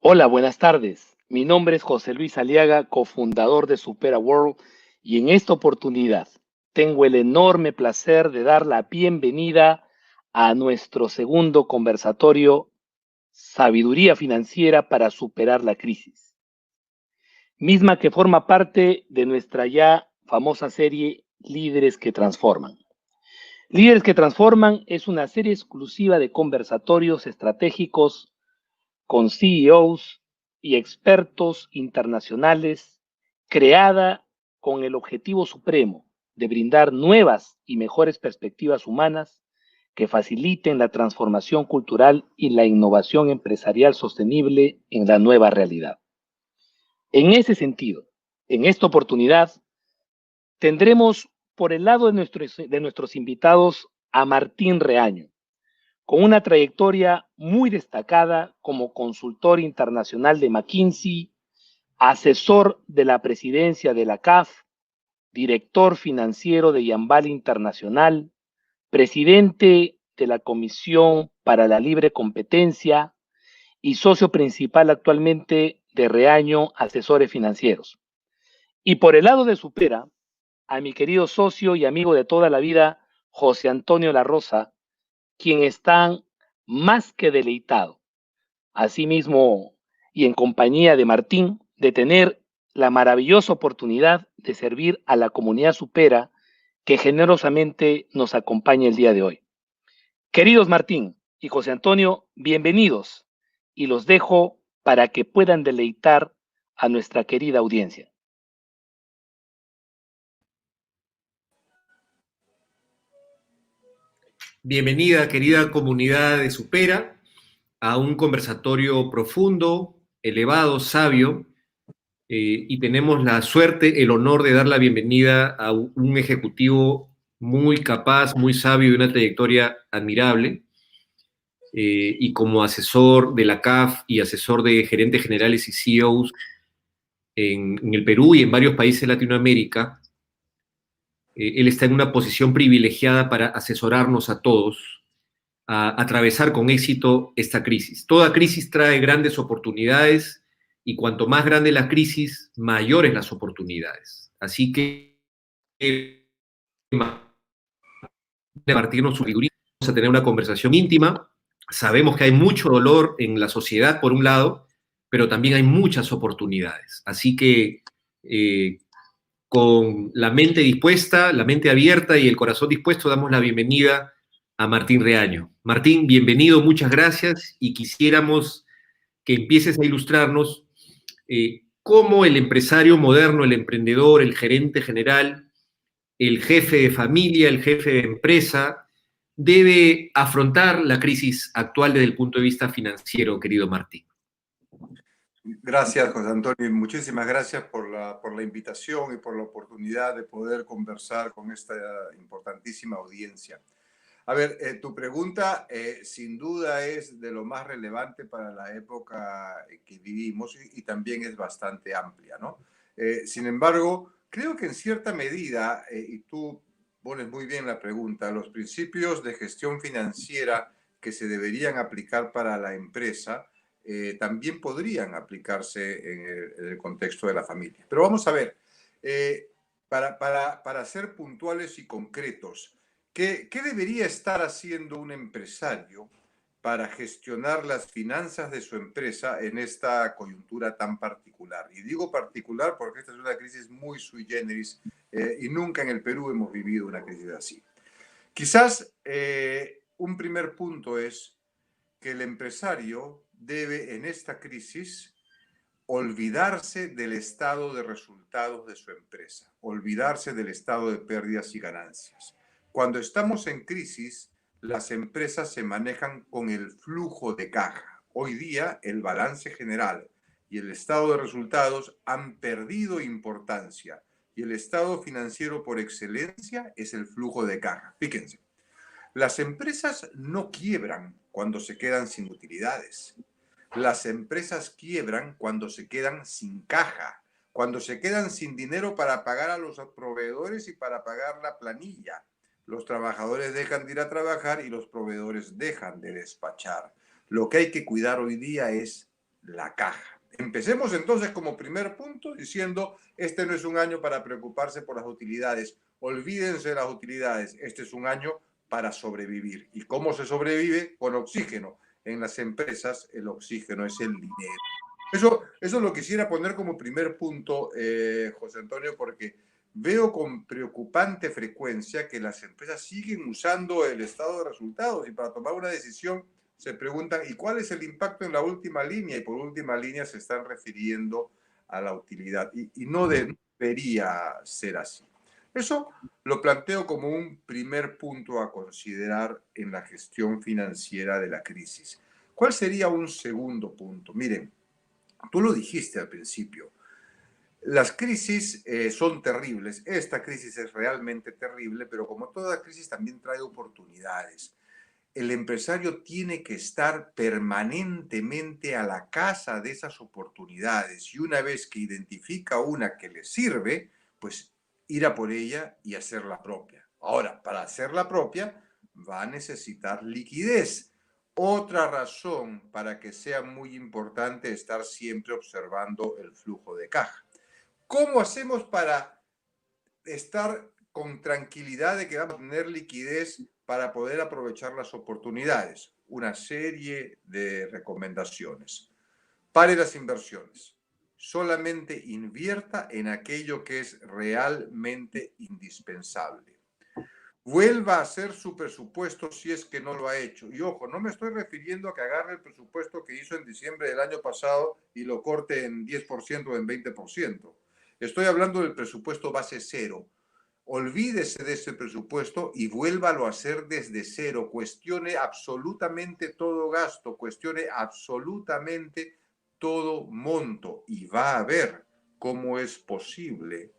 Hola, buenas tardes. Mi nombre es José Luis Aliaga, cofundador de Supera World, y en esta oportunidad tengo el enorme placer de dar la bienvenida a nuestro segundo conversatorio Sabiduría Financiera para Superar la Crisis, misma que forma parte de nuestra ya famosa serie Líderes que Transforman. Líderes que Transforman es una serie exclusiva de conversatorios estratégicos con CEOs y expertos internacionales, creada con el objetivo supremo de brindar nuevas y mejores perspectivas humanas que faciliten la transformación cultural y la innovación empresarial sostenible en la nueva realidad. En ese sentido, en esta oportunidad, tendremos por el lado de nuestros invitados a Martín Reaño, con una trayectoria muy destacada como consultor internacional de McKinsey, asesor de la presidencia de la CAF, director financiero de Yambal Internacional, presidente de la Comisión para la Libre Competencia y socio principal actualmente de Reaño Asesores Financieros. Y por el lado de Supera, a mi querido socio y amigo de toda la vida, José Antonio La Rosa, quien está más que deleitado, asimismo y en compañía de Martín, de tener la maravillosa oportunidad de servir a la comunidad Supera que generosamente nos acompaña el día de hoy. Queridos Martín y José Antonio, bienvenidos y los dejo para que puedan deleitar a nuestra querida audiencia. Bienvenida, querida comunidad de Supera, a un conversatorio profundo, elevado, sabio, y tenemos la suerte, el honor de dar la bienvenida a un ejecutivo muy capaz, muy sabio, de una trayectoria admirable, y como asesor de la CAF y asesor de gerentes generales y CEOs en el Perú y en varios países de Latinoamérica. Él está en una posición privilegiada para asesorarnos a todos a atravesar con éxito esta crisis. Toda crisis trae grandes oportunidades y cuanto más grande la crisis, mayores las oportunidades. Así que compartirnos su sabiduría, vamos a tener una conversación íntima. Sabemos que hay mucho dolor en la sociedad, por un lado, pero también hay muchas oportunidades. Así que con la mente dispuesta, la mente abierta y el corazón dispuesto, damos la bienvenida a Martín Reaño. Martín, bienvenido, muchas gracias, y quisiéramos que empieces a ilustrarnos cómo el empresario moderno, el emprendedor, el gerente general, el jefe de familia, el jefe de empresa, debe afrontar la crisis actual desde el punto de vista financiero, querido Martín. Gracias, José Antonio. Muchísimas gracias por la invitación y por la oportunidad de poder conversar con esta importantísima audiencia. A ver, tu pregunta sin duda es de lo más relevante para la época que vivimos y también es bastante amplia, ¿no? Sin embargo, creo que en cierta medida, y tú pones muy bien la pregunta, los principios de gestión financiera que se deberían aplicar para la empresa también podrían aplicarse en el contexto de la familia. Pero vamos a ver, para ser puntuales y concretos, ¿qué debería estar haciendo un empresario para gestionar las finanzas de su empresa en esta coyuntura tan particular? Y digo particular porque esta es una crisis muy sui generis y nunca en el Perú hemos vivido una crisis así. Quizás un primer punto es que el empresario debe en esta crisis olvidarse del estado de resultados de su empresa, olvidarse del estado de pérdidas y ganancias. Cuando estamos en crisis, las empresas se manejan con el flujo de caja. Hoy día, el balance general y el estado de resultados han perdido importancia y el estado financiero por excelencia es el flujo de caja. Fíjense, las empresas no quiebran cuando se quedan sin utilidades. Las empresas quiebran cuando se quedan sin caja, cuando se quedan sin dinero para pagar a los proveedores y para pagar la planilla. Los trabajadores dejan de ir a trabajar y los proveedores dejan de despachar. Lo que hay que cuidar hoy día es la caja. Empecemos entonces como primer punto diciendo, este no es un año para preocuparse por las utilidades, olvídense de las utilidades, este es un año para sobrevivir. ¿Y cómo se sobrevive? Con oxígeno. En las empresas el oxígeno es el dinero. Eso lo quisiera poner como primer punto, José Antonio, porque veo con preocupante frecuencia que las empresas siguen usando el estado de resultados y para tomar una decisión se preguntan, ¿y cuál es el impacto en la última línea? Y por última línea se están refiriendo a la utilidad. Y no debería ser así. Eso lo planteo como un primer punto a considerar en la gestión financiera de la crisis. ¿Cuál sería un segundo punto? Miren, tú lo dijiste al principio. Las crisis son terribles. Esta crisis es realmente terrible, pero como toda crisis también trae oportunidades. El empresario tiene que estar permanentemente a la caza de esas oportunidades y una vez que identifica una que le sirve, pues ir a por ella y hacerla propia. Ahora, para hacerla propia va a necesitar liquidez. Otra razón para que sea muy importante estar siempre observando el flujo de caja. ¿Cómo hacemos para estar con tranquilidad de que vamos a tener liquidez para poder aprovechar las oportunidades? Una serie de recomendaciones. Pare las inversiones. Solamente invierta en aquello que es realmente indispensable. Vuelva a hacer su presupuesto si es que no lo ha hecho. Y ojo, no me estoy refiriendo a que agarre el presupuesto que hizo en diciembre del año pasado y lo corte en 10% o en 20%. Estoy hablando del presupuesto base cero. Olvídese de ese presupuesto y vuélvalo a hacer desde cero. Cuestione absolutamente todo gasto, cuestione absolutamente todo monto y va a ver cómo es posible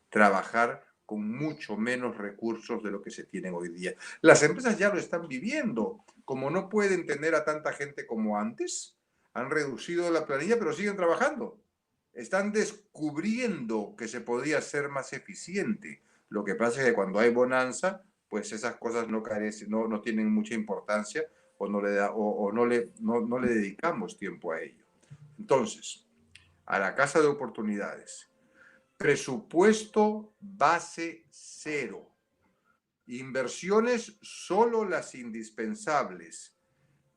trabajar con mucho menos recursos de lo que se tienen hoy día. Las empresas ya lo están viviendo. Como no pueden tener a tanta gente como antes, han reducido la planilla, pero siguen trabajando. Están descubriendo que se podía ser más eficiente. Lo que pasa es que cuando hay bonanza, pues esas cosas no carecen, no tienen mucha importancia o no le dedicamos tiempo a ello. Entonces, a la casa de oportunidades. Presupuesto base cero. Inversiones solo las indispensables.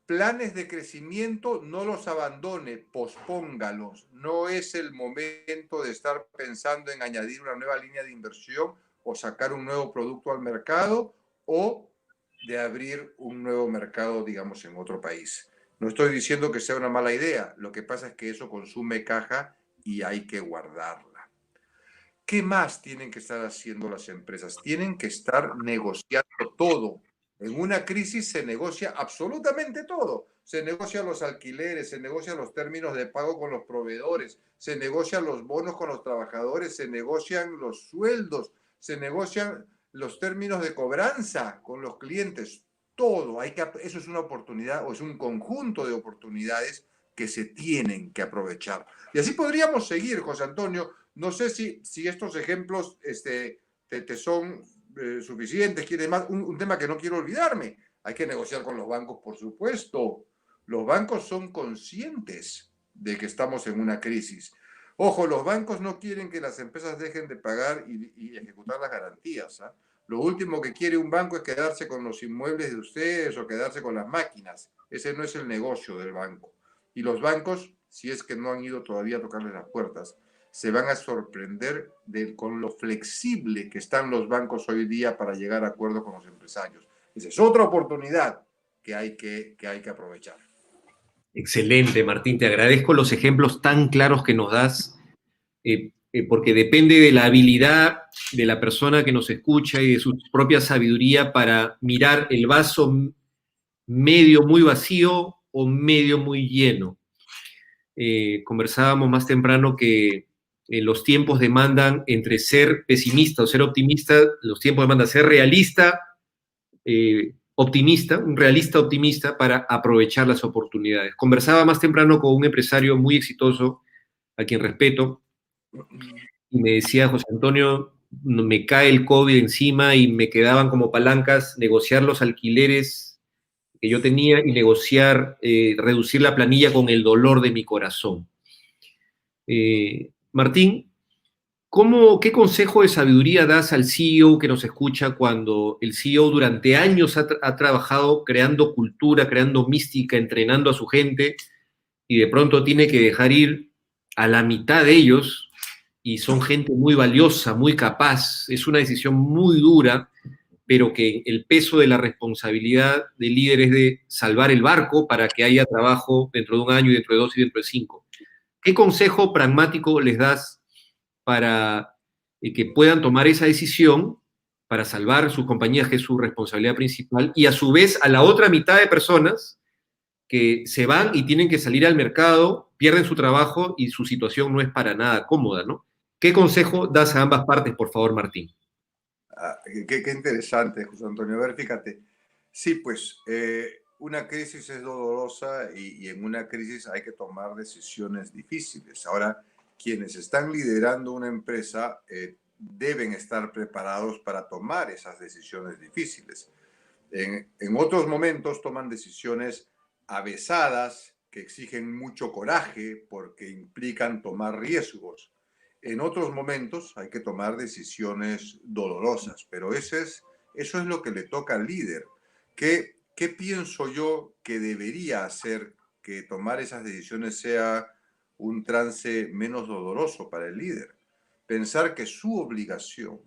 Planes de crecimiento no los abandone, pospóngalos. No es el momento de estar pensando en añadir una nueva línea de inversión o sacar un nuevo producto al mercado o de abrir un nuevo mercado, digamos, en otro país. No estoy diciendo que sea una mala idea. Lo que pasa es que eso consume caja y hay que guardarla. ¿Qué más tienen que estar haciendo las empresas? Tienen que estar negociando todo. En una crisis se negocia absolutamente todo. Se negocian los alquileres, se negocian los términos de pago con los proveedores, se negocian los bonos con los trabajadores, se negocian los sueldos, se negocian los términos de cobranza con los clientes. Todo. Eso es una oportunidad o es un conjunto de oportunidades que se tienen que aprovechar. Y así podríamos seguir, José Antonio. No sé si estos ejemplos te son suficientes. Quiere más un tema que no quiero olvidarme. Hay que negociar con los bancos, por supuesto. Los bancos son conscientes de que estamos en una crisis. Ojo, los bancos no quieren que las empresas dejen de pagar y ejecutar las garantías. ¿Ah? Lo último que quiere un banco es quedarse con los inmuebles de ustedes o quedarse con las máquinas. Ese no es el negocio del banco. Y los bancos, si es que no han ido todavía a tocarles las puertas, se van a sorprender con lo flexible que están los bancos hoy día para llegar a acuerdos con los empresarios. Esa es otra oportunidad que hay que aprovechar. Excelente, Martín. Te agradezco los ejemplos tan claros que nos das, porque depende de la habilidad de la persona que nos escucha y de su propia sabiduría para mirar el vaso medio muy vacío o medio muy lleno. Conversábamos más temprano que los tiempos demandan entre ser pesimista o ser optimista, los tiempos demandan ser realista, optimista, un realista optimista para aprovechar las oportunidades. Conversaba más temprano con un empresario muy exitoso, a quien respeto, y me decía, José Antonio, me cae el COVID encima y me quedaban como palancas negociar los alquileres que yo tenía y negociar, reducir la planilla con el dolor de mi corazón. Martín, ¿qué consejo de sabiduría das al CEO que nos escucha cuando el CEO durante años ha trabajado creando cultura, creando mística, entrenando a su gente y de pronto tiene que dejar ir a la mitad de ellos y son gente muy valiosa, muy capaz? Es una decisión muy dura, pero que el peso de la responsabilidad del líder es de salvar el barco para que haya trabajo dentro de un año y dentro de 2 y dentro de 5. ¿Qué consejo pragmático les das para que puedan tomar esa decisión para salvar sus compañías, que es su responsabilidad principal, y a su vez a la otra mitad de personas que se van y tienen que salir al mercado, pierden su trabajo y su situación no es para nada cómoda, ¿no? ¿Qué consejo das a ambas partes, por favor, Martín? Qué interesante, José Antonio. A ver, fíjate. Sí, pues una crisis es dolorosa y en una crisis hay que tomar decisiones difíciles. Ahora, quienes están liderando una empresa deben estar preparados para tomar esas decisiones difíciles. En otros momentos toman decisiones avesadas que exigen mucho coraje porque implican tomar riesgos. En otros momentos hay que tomar decisiones dolorosas, pero eso es lo que le toca al líder. ¿Qué pienso yo que debería hacer que tomar esas decisiones sea un trance menos doloroso para el líder? Pensar que su obligación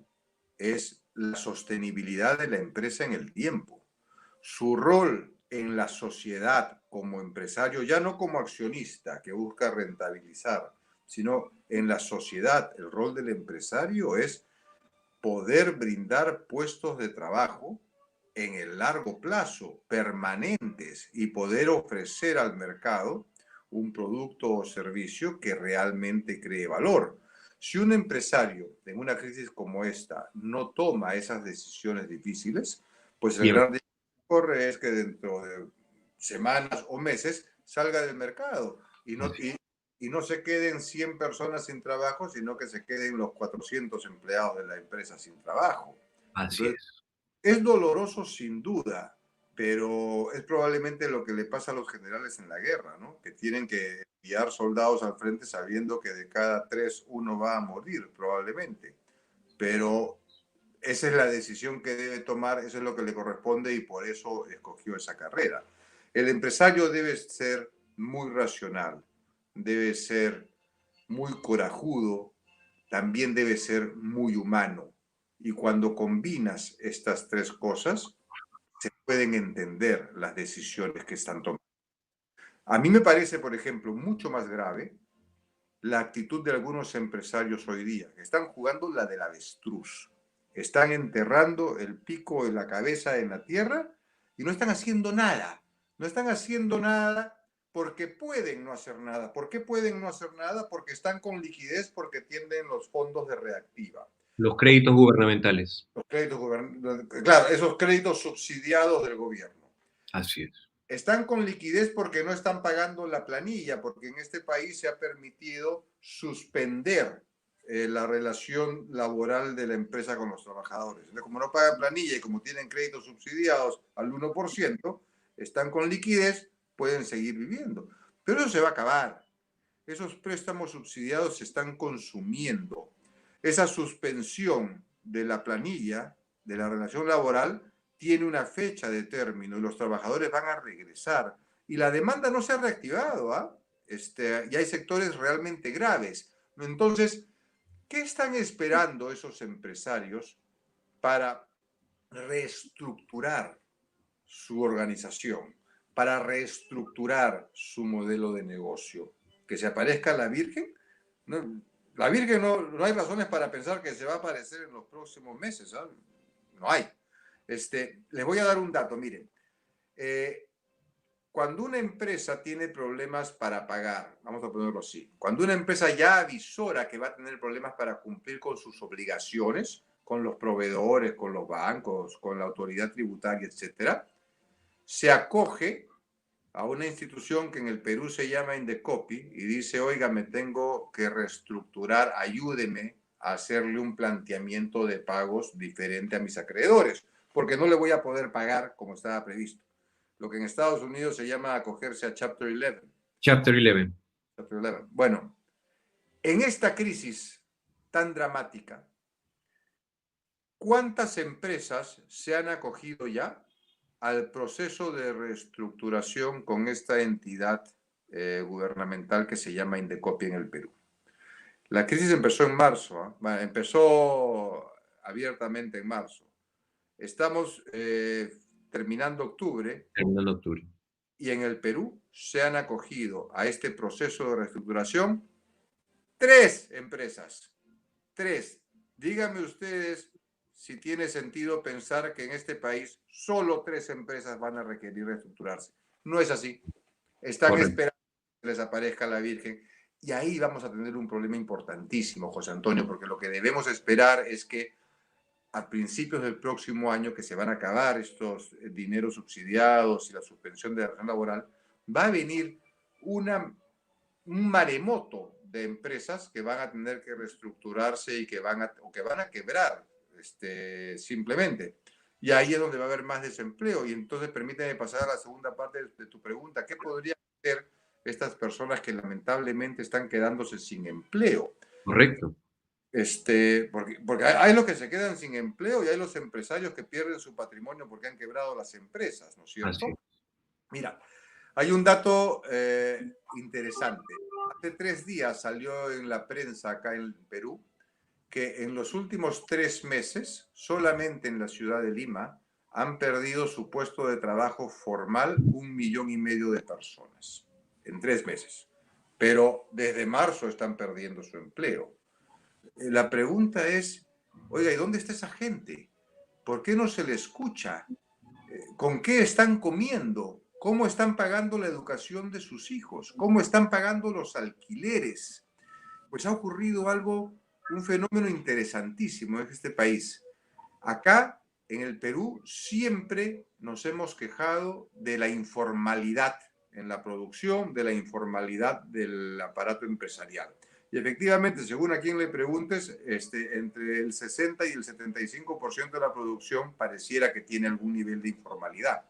es la sostenibilidad de la empresa en el tiempo. Su rol en la sociedad como empresario, ya no como accionista que busca rentabilizar, sino en la sociedad, el rol del empresario es poder brindar puestos de trabajo en el largo plazo, permanentes, y poder ofrecer al mercado un producto o servicio que realmente cree valor. Si un empresario en una crisis como esta no toma esas decisiones difíciles, pues el Bien, gran riesgo que corre es que dentro de semanas o meses salga del mercado y no se queden 100 personas sin trabajo, sino que se queden los 400 empleados de la empresa sin trabajo. así Entonces, es. es doloroso sin duda, pero es probablemente lo que le pasa a los generales en la guerra, ¿no? Que tienen que enviar soldados al frente sabiendo que de cada 3, 1 va a morir, probablemente. Pero esa es la decisión que debe tomar, eso es lo que le corresponde y por eso escogió esa carrera. El empresario debe ser muy racional, debe ser muy corajudo, también debe ser muy humano. Y cuando combinas estas tres cosas, se pueden entender las decisiones que están tomando. A mí me parece, por ejemplo, mucho más grave la actitud de algunos empresarios hoy día, que están jugando la del avestruz. Están enterrando el pico de la cabeza en la tierra y no están haciendo nada. No están haciendo nada porque pueden no hacer nada. ¿Por qué pueden no hacer nada? Porque están con liquidez, porque tienen los fondos de reactiva. Los créditos gubernamentales. Los créditos, claro, esos créditos subsidiados del gobierno. Así es. Están con liquidez porque no están pagando la planilla, porque en este país se ha permitido suspender la relación laboral de la empresa con los trabajadores. Entonces, como no pagan planilla y como tienen créditos subsidiados al 1%, están con liquidez, pueden seguir viviendo. Pero eso se va a acabar. Esos préstamos subsidiados se están consumiendo. Esa suspensión de la planilla, de la relación laboral, tiene una fecha de término y los trabajadores van a regresar. Y la demanda no se ha reactivado, ¿ah? Y hay sectores realmente graves. Entonces, ¿qué están esperando esos empresarios para reestructurar su organización, para reestructurar su modelo de negocio? ¿Que se aparezca la Virgen? No, la Virgen no hay razones para pensar que se va a aparecer en los próximos meses, ¿sabes? No hay. Les voy a dar un dato, miren. Cuando una empresa tiene problemas para pagar, vamos a ponerlo así, cuando una empresa ya avisora que va a tener problemas para cumplir con sus obligaciones, con los proveedores, con los bancos, con la autoridad tributaria, etcétera, se acoge a una institución que en el Perú se llama Indecopi y dice, oiga, me tengo que reestructurar, ayúdeme a hacerle un planteamiento de pagos diferente a mis acreedores, porque no le voy a poder pagar como estaba previsto. lo que en Estados Unidos se llama acogerse a Chapter 11. Chapter 11. Chapter 11. Bueno, en esta crisis tan dramática, ¿cuántas empresas se han acogido ya al proceso de reestructuración con esta entidad gubernamental que se llama Indecopi en el Perú? La crisis empezó en marzo, ¿eh? Bueno, empezó abiertamente en marzo. Estamos terminando octubre. Terminando octubre. Y en el Perú se han acogido a este proceso de reestructuración 3 empresas. 3. Díganme ustedes si tiene sentido pensar que en este país solo 3 empresas van a requerir reestructurarse. No es así. Están Correcto. esperando que les aparezca la Virgen. Y ahí vamos a tener un problema importantísimo, José Antonio, porque lo que debemos esperar es que a principios del próximo año, que se van a acabar estos dineros subsidiados y la suspensión de la relación laboral, va a venir un maremoto de empresas que van a tener que reestructurarse y que van a quebrar simplemente. Y ahí es donde va a haber más desempleo. Y entonces permíteme pasar a la segunda parte de tu pregunta. ¿Qué podrían hacer estas personas que lamentablemente están quedándose sin empleo? Correcto. Porque hay los que se quedan sin empleo y hay los empresarios que pierden su patrimonio porque han quebrado las empresas, ¿no es cierto? Así. Mira, hay un dato interesante. Hace 3 días salió en la prensa acá en Perú que en los últimos 3 meses, solamente en la ciudad de Lima, han perdido su puesto de trabajo formal 1,5 millones de personas en 3 meses. Pero desde marzo están perdiendo su empleo. La pregunta es, oiga, ¿y dónde está esa gente? ¿Por qué no se le escucha? ¿Con qué están comiendo? ¿Cómo están pagando la educación de sus hijos? ¿Cómo están pagando los alquileres? Pues ha ocurrido algo, un fenómeno interesantísimo en este país. Acá, en el Perú, siempre nos hemos quejado de la informalidad en la producción, de la informalidad del aparato empresarial. Y efectivamente, según a quien le preguntes, entre el 60 y el 75% de la producción pareciera que tiene algún nivel de informalidad.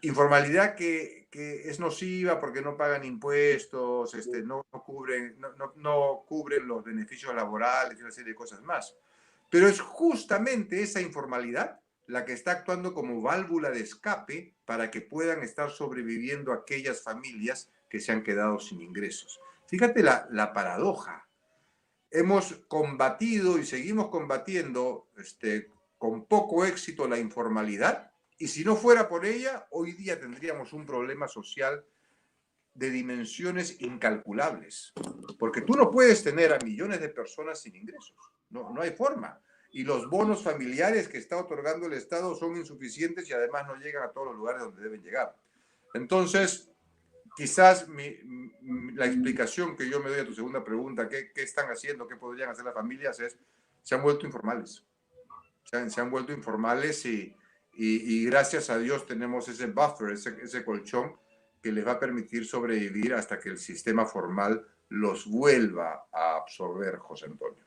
Informalidad que es nociva porque no pagan impuestos, no cubren los beneficios laborales y una serie de cosas más. Pero es justamente esa informalidad la que está actuando como válvula de escape para que puedan estar sobreviviendo aquellas familias que se han quedado sin ingresos. Fíjate la paradoja. Hemos combatido y seguimos combatiendo con poco éxito la informalidad, y si no fuera por ella, hoy día tendríamos un problema social de dimensiones incalculables. Porque tú no puedes tener a millones de personas sin ingresos. No hay forma. Y los bonos familiares que está otorgando el Estado son insuficientes y además no llegan a todos los lugares donde deben llegar. Entonces, quizás la explicación que yo me doy a tu segunda pregunta, ¿qué están haciendo? ¿Qué podrían hacer las familias? Se han vuelto informales. Se han vuelto informales y gracias a Dios tenemos ese buffer, ese colchón que les va a permitir sobrevivir hasta que el sistema formal los vuelva a absorber, José Antonio.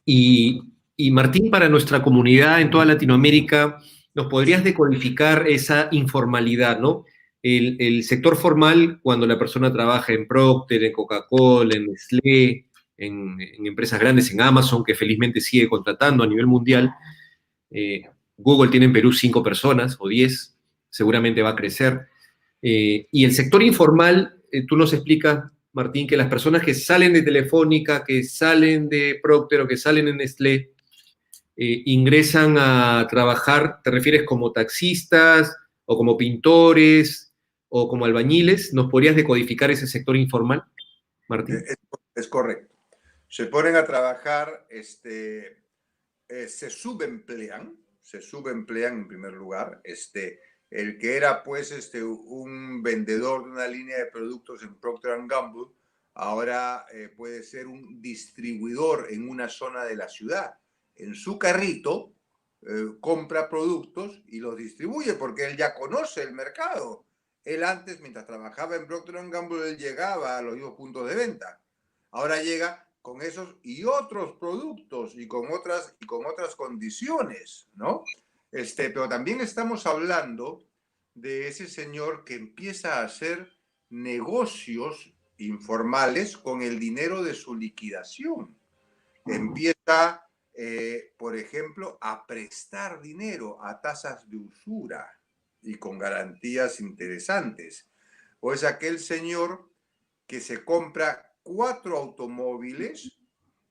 Y Martín, para nuestra comunidad en toda Latinoamérica, ¿nos podrías decodificar esa informalidad, ¿no? El sector formal, cuando la persona trabaja en Procter, en Coca-Cola, en Nestlé, en empresas grandes, en Amazon, que felizmente sigue contratando a nivel mundial. Google tiene en Perú 5 personas o 10, seguramente va a crecer. Y el sector informal, tú nos explicas, Martín, que las personas que salen de Telefónica, que salen de Procter o que salen en Nestlé, ingresan a trabajar, ¿te refieres como taxistas o como pintores o como albañiles? ¿Nos podrías decodificar ese sector informal, Martín? Es correcto. Se ponen a trabajar, se subemplean en primer lugar. El que era pues un vendedor de una línea de productos en Procter & Gamble, ahora puede ser un distribuidor en una zona de la ciudad. En su carrito compra productos y los distribuye porque él ya conoce el mercado. Él antes, mientras trabajaba en Procter & Gamble, él llegaba a los mismos puntos de venta. Ahora llega con esos y otros productos y con otras condiciones, ¿no? Pero también estamos hablando de ese señor que empieza a hacer negocios informales con el dinero de su liquidación. Empieza, por ejemplo, a prestar dinero a tasas de usura y con garantías interesantes. O es aquel señor que se compra 4 automóviles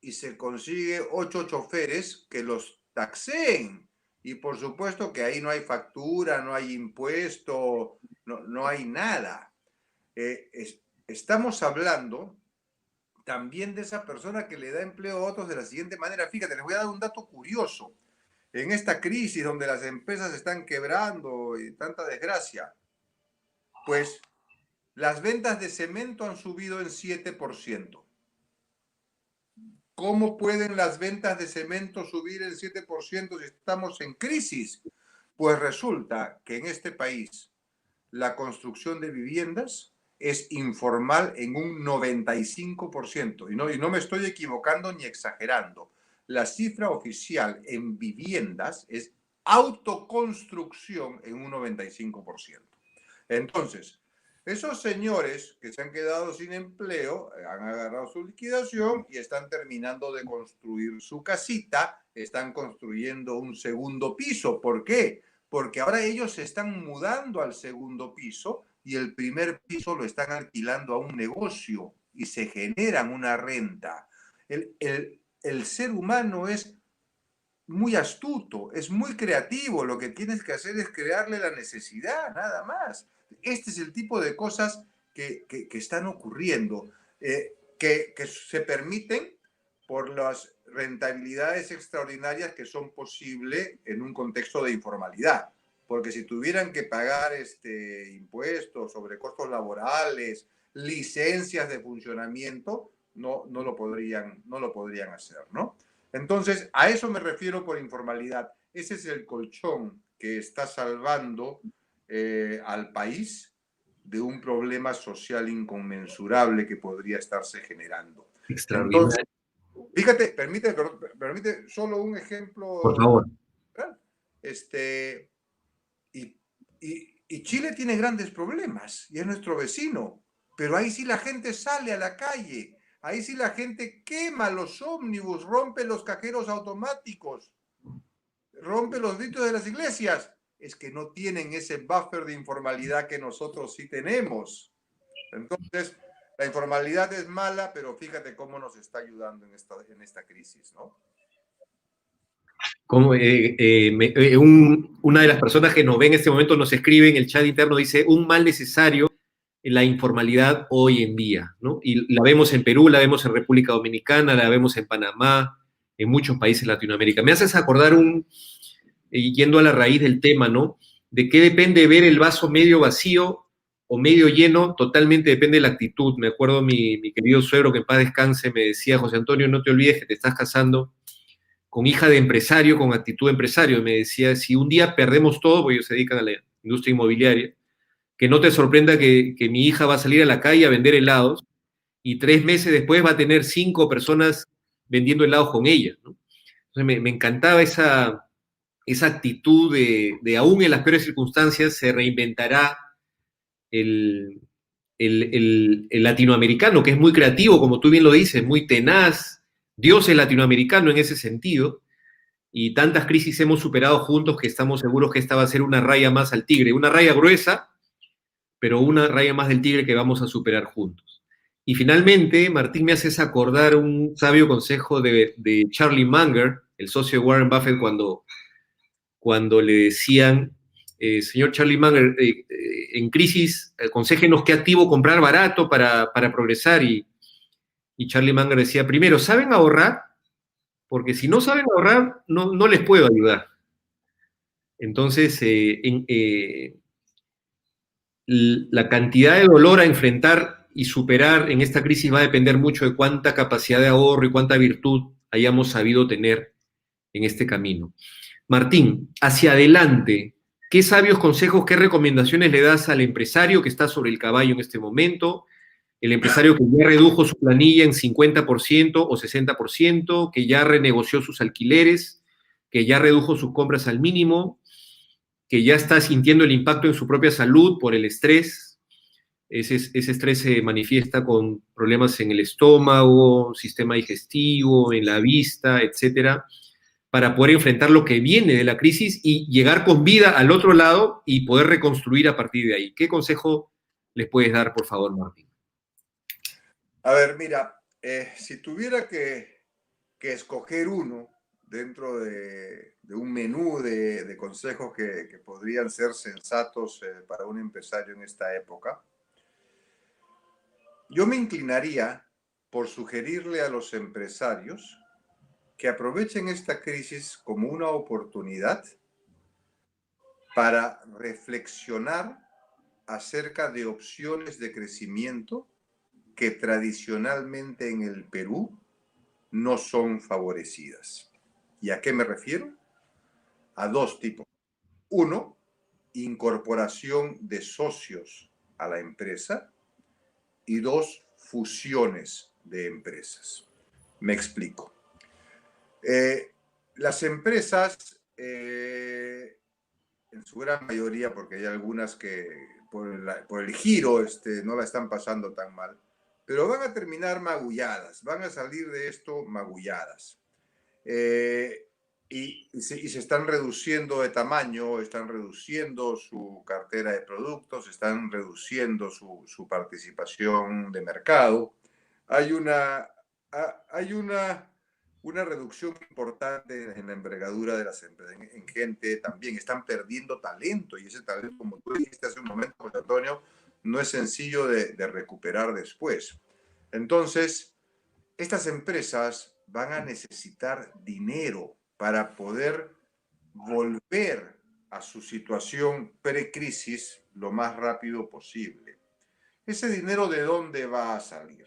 y se consigue 8 choferes que los taxeen. Y por supuesto que ahí no hay factura, no hay impuesto, no hay nada. Estamos hablando también de esa persona que le da empleo a otros de la siguiente manera. Fíjate, les voy a dar un dato curioso. En esta crisis donde las empresas están quebrando y tanta desgracia, pues las ventas de cemento han subido en 7%. ¿Cómo pueden las ventas de cemento subir en 7% si estamos en crisis? Pues resulta que en este país la construcción de viviendas es informal en un 95%. Y no me estoy equivocando ni exagerando. La cifra oficial en viviendas es autoconstrucción en un 95%. Entonces, esos señores que se han quedado sin empleo han agarrado su liquidación y están terminando de construir su casita, están construyendo un segundo piso. ¿Por qué? Porque ahora ellos se están mudando al segundo piso y el primer piso lo están alquilando a un negocio y se generan una renta. El ser humano es muy astuto, es muy creativo. Lo que tienes que hacer es crearle la necesidad, nada más. Este es el tipo de cosas que están ocurriendo, que se permiten por las rentabilidades extraordinarias que son posibles en un contexto de informalidad. Porque si tuvieran que pagar impuestos sobre costos laborales, licencias de funcionamiento, no lo podrían hacer, ¿no? Entonces, a eso me refiero por informalidad. Ese es el colchón que está salvando al país de un problema social inconmensurable que podría estarse generando. Extraordinario. Entonces, fíjate, permite solo un ejemplo. Por favor. Y Chile tiene grandes problemas y es nuestro vecino, pero ahí sí la gente sale a la calle, ahí sí la gente quema los ómnibus, rompe los cajeros automáticos, rompe los vidrios de las iglesias. Es que no tienen ese buffer de informalidad que nosotros sí tenemos. Entonces, la informalidad es mala, pero fíjate cómo nos está ayudando en esta crisis, ¿no? Como, una de las personas que nos ve en este momento nos escribe en el chat interno, dice, un mal necesario en la informalidad hoy en día, ¿no? Y la vemos en Perú, la vemos en República Dominicana, la vemos en Panamá, en muchos países de Latinoamérica. Me haces acordar yendo a la raíz del tema, ¿no? De qué depende ver el vaso medio vacío o medio lleno, totalmente depende de la actitud. Me acuerdo mi querido suegro, que en paz descanse, me decía, José Antonio, no te olvides que te estás casando con hija de empresario, con actitud de empresario. Me decía, si un día perdemos todo, porque ellos se dedican a la industria inmobiliaria, que no te sorprenda que mi hija va a salir a la calle a vender helados y 3 meses después va a tener 5 personas vendiendo helados con ella, ¿no? Entonces me encantaba esa actitud de aún en las peores circunstancias se reinventará el latinoamericano, que es muy creativo, como tú bien lo dices, muy tenaz. Dios es latinoamericano en ese sentido, y tantas crisis hemos superado juntos que estamos seguros que esta va a ser una raya más al tigre, una raya gruesa, pero una raya más del tigre que vamos a superar juntos. Y finalmente, Martín, me haces acordar un sabio consejo de Charlie Munger, el socio de Warren Buffett, cuando le decían, señor Charlie Munger, en crisis, aconséjenos qué activo comprar barato para progresar. Y Charlie Munger decía, primero, ¿saben ahorrar? Porque si no saben ahorrar, no les puedo ayudar. Entonces, la cantidad de dolor a enfrentar y superar en esta crisis va a depender mucho de cuánta capacidad de ahorro y cuánta virtud hayamos sabido tener en este camino. Martín, hacia adelante, ¿qué sabios consejos, qué recomendaciones le das al empresario que está sobre el caballo en este momento? El empresario que ya redujo su planilla en 50% o 60%, que ya renegoció sus alquileres, que ya redujo sus compras al mínimo. que ya está sintiendo el impacto en su propia salud por el estrés. Ese estrés se manifiesta con problemas en el estómago, sistema digestivo, en la vista, etcétera, para poder enfrentar lo que viene de la crisis y llegar con vida al otro lado y poder reconstruir a partir de ahí. ¿Qué consejo les puedes dar, por favor, Martín? A ver, mira, si tuviera que escoger uno dentro de un menú de consejos que podrían ser sensatos para un empresario en esta época, yo me inclinaría por sugerirle a los empresarios que aprovechen esta crisis como una oportunidad para reflexionar acerca de opciones de crecimiento que tradicionalmente en el Perú no son favorecidas. ¿Y a qué me refiero? A dos tipos. Uno, incorporación de socios a la empresa, y dos, fusiones de empresas. Me explico. Las empresas, en su gran mayoría, porque hay algunas que por el giro no la están pasando tan mal, pero van a terminar magulladas, van a salir de esto magulladas. Y se están reduciendo de tamaño, están reduciendo su cartera de productos, están reduciendo su participación de mercado. Hay una reducción importante en la envergadura de las empresas, en gente también. Están perdiendo talento y ese talento, como tú dijiste hace un momento, José Antonio, no es sencillo de recuperar después. Entonces, estas empresas van a necesitar dinero para poder volver a su situación pre-crisis lo más rápido posible. ¿Ese dinero de dónde va a salir?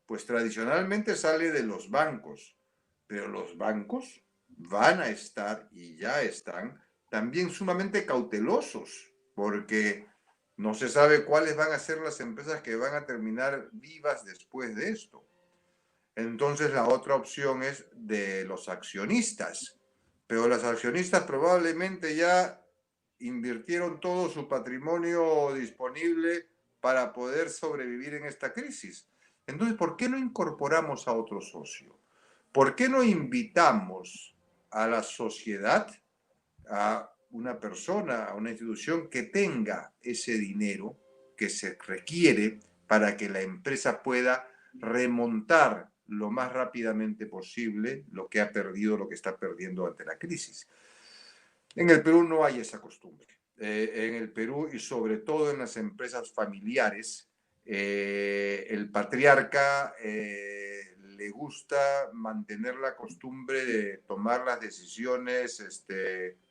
Pues tradicionalmente sale de los bancos, pero los bancos van a estar y ya están también sumamente cautelosos, porque no se sabe cuáles van a ser las empresas que van a terminar vivas después de esto. Entonces la otra opción es de los accionistas, pero los accionistas probablemente ya invirtieron todo su patrimonio disponible para poder sobrevivir en esta crisis. Entonces, ¿por qué no incorporamos a otro socio? ¿Por qué no invitamos a la sociedad, a una persona, a una institución que tenga ese dinero que se requiere para que la empresa pueda remontar lo más rápidamente posible lo que ha perdido, lo que está perdiendo ante la crisis? En el Perú no hay esa costumbre. En el Perú y sobre todo en las empresas familiares, el patriarca le gusta mantener la costumbre de tomar las decisiones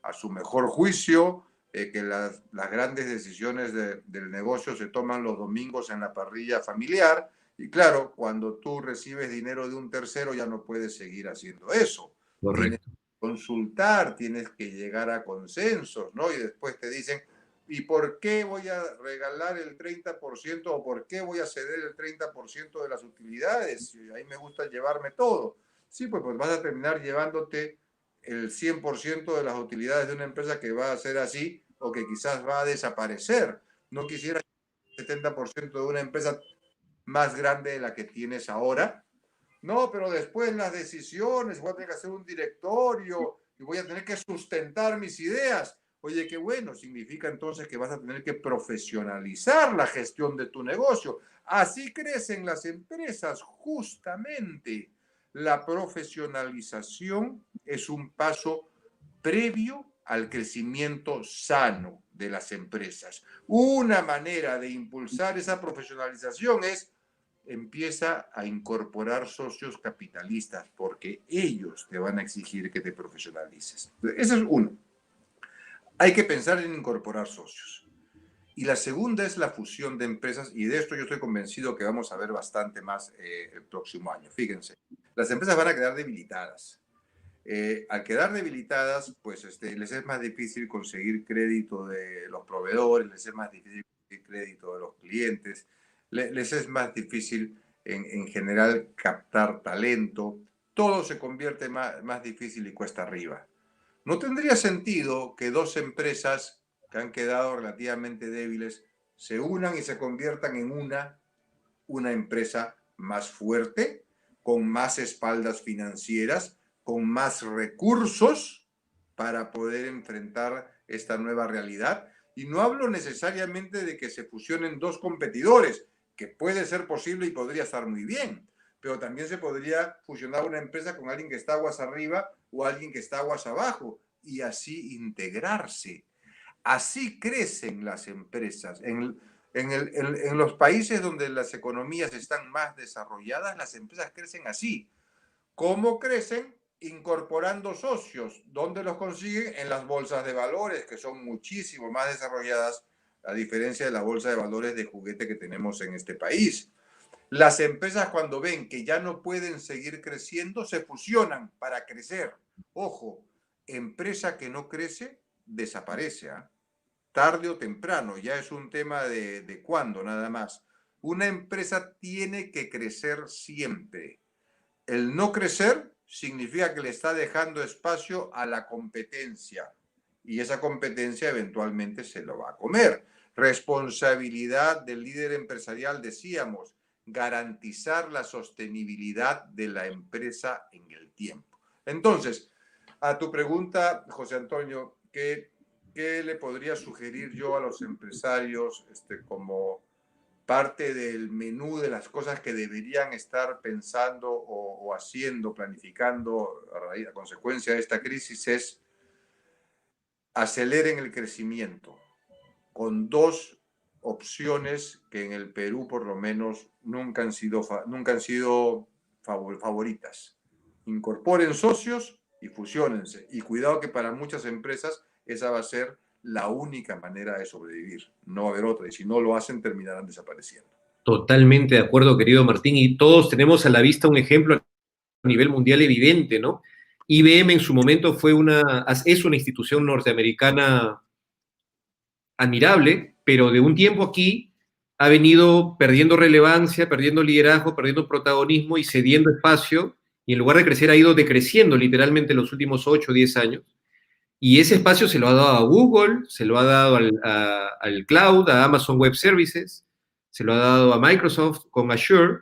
a su mejor juicio, que las grandes decisiones del negocio se toman los domingos en la parrilla familiar. Y claro, cuando tú recibes dinero de un tercero ya no puedes seguir haciendo eso. Tienes Correcto. que consultar, tienes que llegar a consensos, ¿no? Y después te dicen, ¿y por qué voy a regalar el 30% o por qué voy a ceder el 30% de las utilidades? Y ahí me gusta llevarme todo. Sí, pues vas a terminar llevándote el 100% de las utilidades de una empresa que va a ser así o que quizás va a desaparecer. No quisiera el 70% de una empresa más grande de la que tienes ahora. No, pero después las decisiones, voy a tener que hacer un directorio y voy a tener que sustentar mis ideas. Oye, qué bueno, significa entonces que vas a tener que profesionalizar la gestión de tu negocio. Así crecen las empresas, justamente. La profesionalización es un paso previo al crecimiento sano de las empresas. Una manera de impulsar esa profesionalización es empieza a incorporar socios capitalistas porque ellos te van a exigir que te profesionalices. Ese es uno. Hay que pensar en incorporar socios. Y la segunda es la fusión de empresas, y de esto yo estoy convencido que vamos a ver bastante más el próximo año. Fíjense, las empresas van a quedar debilitadas. Al quedar debilitadas, pues les es más difícil conseguir crédito de los proveedores, les es más difícil conseguir crédito de los clientes, les es más difícil en general captar talento, todo se convierte más difícil y cuesta arriba. No tendría sentido que dos empresas que han quedado relativamente débiles se unan y se conviertan en una empresa más fuerte, con más espaldas financieras, con más recursos para poder enfrentar esta nueva realidad. Y no hablo necesariamente de que se fusionen dos competidores, que puede ser posible y podría estar muy bien, pero también se podría fusionar una empresa con alguien que está aguas arriba o alguien que está aguas abajo y así integrarse. Así crecen las empresas. En los países donde las economías están más desarrolladas, las empresas crecen así. ¿Cómo crecen? Incorporando socios. ¿Dónde los consiguen? En las bolsas de valores, que son muchísimo más desarrolladas, a diferencia de la bolsa de valores de juguete que tenemos en este país. Las empresas, cuando ven que ya no pueden seguir creciendo, se fusionan para crecer. Ojo, empresa que no crece desaparece, ¿eh? Tarde o temprano, ya es un tema de cuándo nada más. Una empresa tiene que crecer siempre. El no crecer significa que le está dejando espacio a la competencia y esa competencia eventualmente se lo va a comer. Responsabilidad del líder empresarial, decíamos, garantizar la sostenibilidad de la empresa en el tiempo. Entonces, a tu pregunta, José Antonio, ¿qué le podría sugerir yo a los empresarios como parte del menú de las cosas que deberían estar pensando o haciendo, planificando a consecuencia de esta crisis? Es aceleren el crecimiento con dos opciones que en el Perú por lo menos nunca han sido favoritas. Incorporen socios y fusiónense. Y cuidado que para muchas empresas esa va a ser la única manera de sobrevivir. No va a haber otra. Y si no lo hacen, terminarán desapareciendo. Totalmente de acuerdo, querido Martín. Y todos tenemos a la vista un ejemplo a nivel mundial evidente, ¿no? IBM en su momento es una institución norteamericana admirable, pero de un tiempo aquí ha venido perdiendo relevancia, perdiendo liderazgo, perdiendo protagonismo y cediendo espacio, y en lugar de crecer ha ido decreciendo literalmente en los últimos 8 o 10 años. Y ese espacio se lo ha dado a Google, se lo ha dado al cloud, a Amazon Web Services, se lo ha dado a Microsoft con Azure,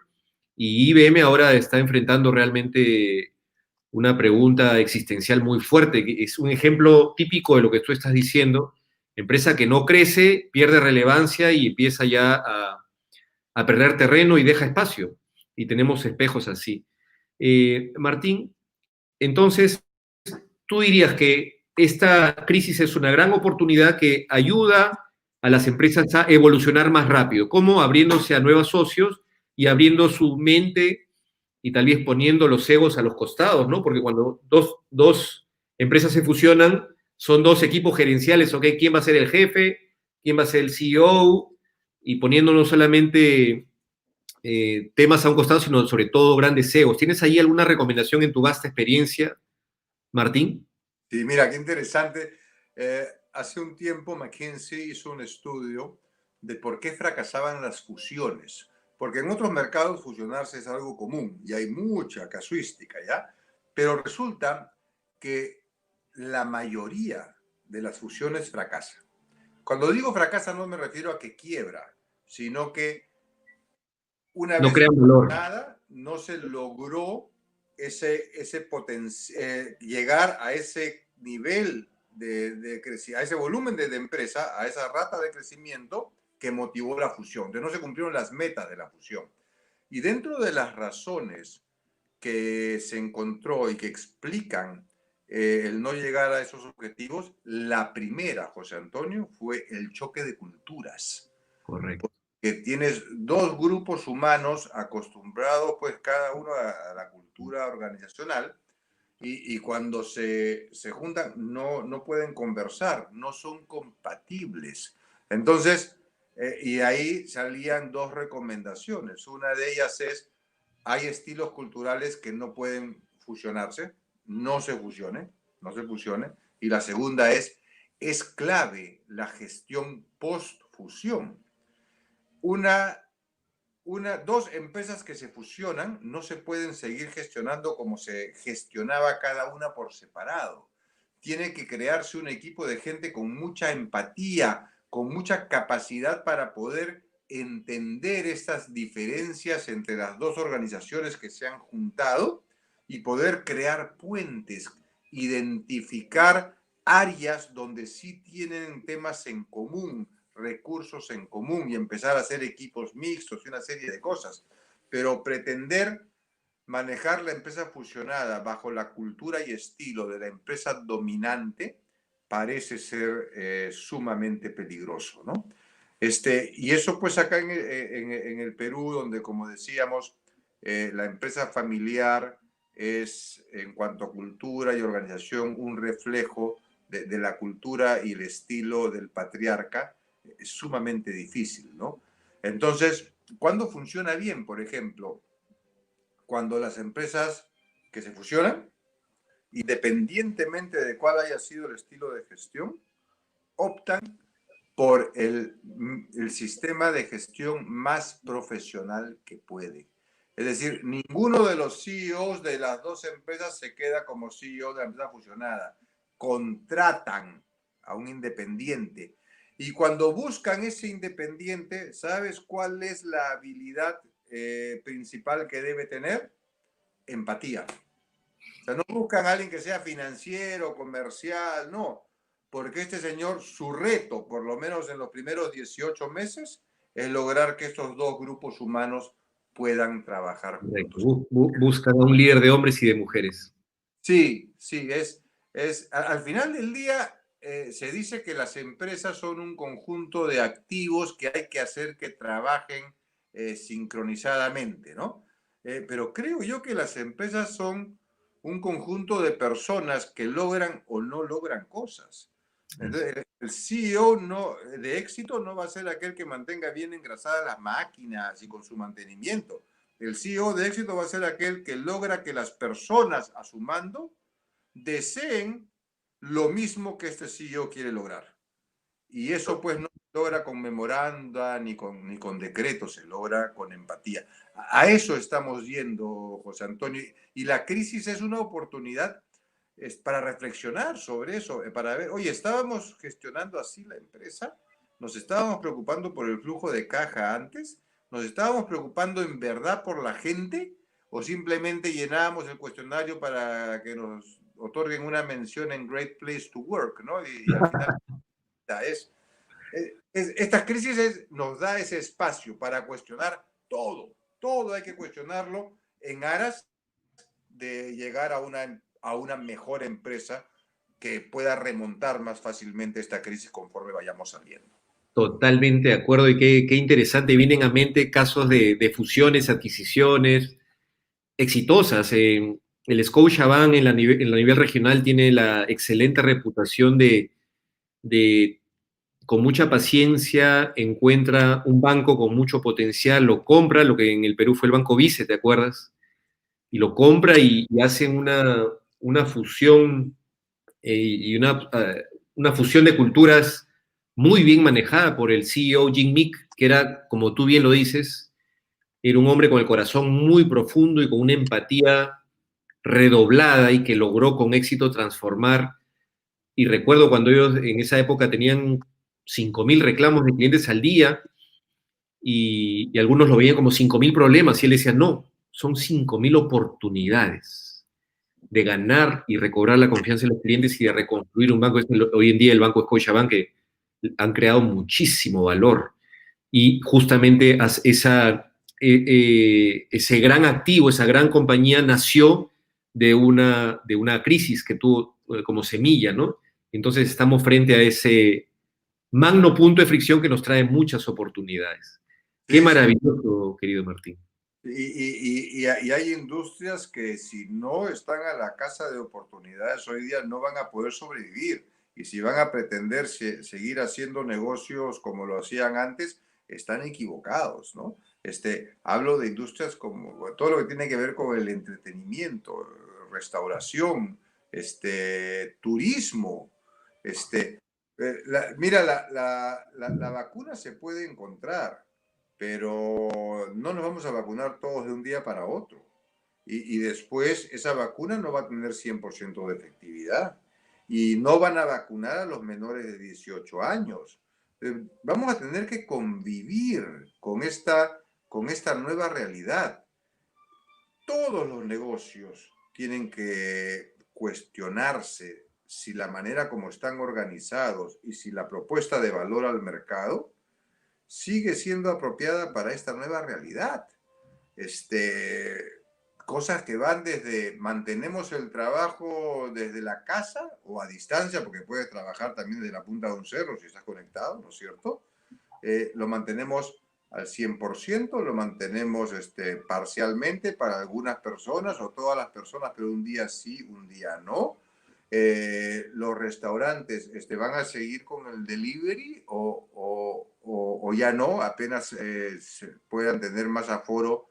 y IBM ahora está enfrentando realmente una pregunta existencial muy fuerte, que es un ejemplo típico de lo que tú estás diciendo. Empresa que no crece, pierde relevancia y empieza ya a perder terreno y deja espacio. Y tenemos espejos así. Martín, entonces, tú dirías que esta crisis es una gran oportunidad que ayuda a las empresas a evolucionar más rápido, como abriéndose a nuevos socios y abriendo su mente y tal vez poniendo los egos a los costados, ¿no? Porque cuando dos empresas se fusionan, son dos equipos gerenciales, ¿ok? ¿Quién va a ser el jefe? ¿Quién va a ser el CEO? Y poniendo no solamente temas a un costado, sino sobre todo grandes egos. ¿Tienes ahí alguna recomendación en tu vasta experiencia, Martín? Sí, mira, qué interesante. Hace un tiempo McKinsey hizo un estudio de por qué fracasaban las fusiones. Porque en otros mercados fusionarse es algo común y hay mucha casuística, ¿ya? Pero resulta que la mayoría de las fusiones fracasan. Cuando digo fracasa no me refiero a que quiebra, sino que una No vez crean valor. nada, no se logró llegar a ese nivel de crecimiento, a ese volumen de empresa, a esa rata de crecimiento que motivó la fusión. Entonces no se cumplieron las metas de la fusión. Y dentro de las razones que se encontró y que explican el no llegar a esos objetivos, la primera, José Antonio, fue el choque de culturas. Correcto. Que tienes dos grupos humanos acostumbrados, pues cada uno a la cultura organizacional, y cuando se juntan no pueden conversar, no son compatibles. Entonces, y ahí salían dos recomendaciones. Una de ellas es, hay estilos culturales que no pueden fusionarse, no se fusionen, no se fusionen. Y la segunda es clave la gestión post-fusión. Dos empresas que se fusionan no se pueden seguir gestionando como se gestionaba cada una por separado. tiene que crearse un equipo de gente con mucha empatía, con mucha capacidad para poder entender estas diferencias entre las dos organizaciones que se han juntado y poder crear puentes, identificar áreas donde sí tienen temas en común, recursos en común y empezar a hacer equipos mixtos y una serie de cosas. Pero pretender manejar la empresa fusionada bajo la cultura y estilo de la empresa dominante parece ser sumamente peligroso, ¿no? Y eso pues acá en el Perú, donde como decíamos, la empresa familiar es en cuanto a cultura y organización un reflejo de la cultura y el estilo del patriarca, es sumamente difícil, ¿no? Entonces, ¿cuándo funciona bien? Por ejemplo, cuando las empresas que se fusionan, independientemente de cuál haya sido el estilo de gestión, optan por el sistema de gestión más profesional que puede. Es decir, ninguno de los CEOs de las dos empresas se queda como CEO de la empresa fusionada. Contratan a un independiente. Y cuando buscan ese independiente, ¿sabes cuál es la habilidad principal que debe tener? Empatía. O sea, no buscan a alguien que sea financiero, comercial, no. Porque este señor, su reto, por lo menos en los primeros 18 meses, es lograr que estos dos grupos humanos puedan trabajar juntos. Buscan a un líder de hombres y de mujeres. Sí, sí, al final del día se dice que las empresas son un conjunto de activos que hay que hacer que trabajen sincronizadamente, ¿no? Pero creo yo que las empresas son un conjunto de personas que logran o no logran cosas. Entonces, el CEO de éxito no va a ser aquel que mantenga bien engrasadas las máquinas y con su mantenimiento. El CEO de éxito va a ser aquel que logra que las personas a su mando deseen lo mismo que este CEO quiere lograr. Y eso pues no se logra con memoranda ni con decretos, se logra con empatía. A eso estamos yendo, José Antonio. Y la crisis es una oportunidad para reflexionar sobre eso, para ver, oye, estábamos gestionando así la empresa, nos estábamos preocupando por el flujo de caja antes, nos estábamos preocupando en verdad por la gente o simplemente llenábamos el cuestionario para que nos otorguen una mención en Great Place to Work, ¿no? Y al final estas crisis nos da ese espacio para cuestionar todo, todo hay que cuestionarlo en aras de llegar a una mejor empresa que pueda remontar más fácilmente esta crisis conforme vayamos saliendo. Totalmente de acuerdo y qué interesante. Vienen a mente casos de fusiones, adquisiciones exitosas. El Scotiabank en la nivel regional tiene la excelente reputación de con mucha paciencia encuentra un banco con mucho potencial, lo compra, lo que en el Perú fue el Banco Vice, ¿te acuerdas? Y lo compra y hacen una fusión y una fusión de culturas muy bien manejada por el CEO Jim Mick, que era, como tú bien lo dices, era un hombre con el corazón muy profundo y con una empatía redoblada y que logró con éxito transformar. Y recuerdo cuando ellos en esa época tenían 5.000 reclamos de clientes al día y algunos lo veían como 5.000 problemas y él decía, no, son 5.000 oportunidades de ganar y recobrar la confianza de los clientes y de reconstruir un banco. Hoy en día el Banco Scotiabank que han creado muchísimo valor y justamente ese gran activo, esa gran compañía nació de una crisis que tuvo como semilla, ¿no? Entonces estamos frente a ese magno punto de fricción que nos trae muchas oportunidades. Qué Sí, sí. maravilloso, querido Martín. Y hay industrias que si no están a la casa de oportunidades hoy día no van a poder sobrevivir. Y si van a pretender seguir haciendo negocios como lo hacían antes, están equivocados, ¿no? Hablo de industrias como todo lo que tiene que ver con el entretenimiento, restauración, turismo. Mira, la vacuna se puede encontrar, pero no nos vamos a vacunar todos de un día para otro. Y después esa vacuna no va a tener 100% de efectividad. y no van a vacunar a los menores de 18 años. Vamos a tener que convivir con esta nueva realidad. Todos los negocios tienen que cuestionarse si la manera como están organizados y si la propuesta de valor al mercado sigue siendo apropiada para esta nueva realidad. Cosas que van desde mantenemos el trabajo desde la casa o a distancia, porque puedes trabajar también desde la punta de un cerro si estás conectado, ¿no es cierto? Lo mantenemos al 100%, lo mantenemos parcialmente para algunas personas o todas las personas, pero un día sí, un día no. Los restaurantes van a seguir con el delivery o ya no, apenas puedan tener más aforo,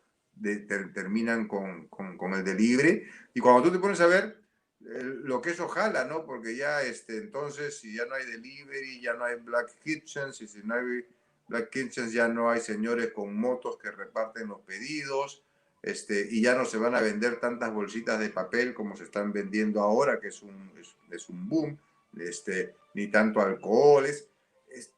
terminan con el delivery. Y cuando tú te pones a ver lo que eso jala, ¿no? Porque ya entonces si ya no hay delivery, ya no hay black kitchens, y si no hay black kitchens ya no hay señores con motos que reparten los pedidos, y ya no se van a vender tantas bolsitas de papel como se están vendiendo ahora, que es un boom, ni tanto alcohol,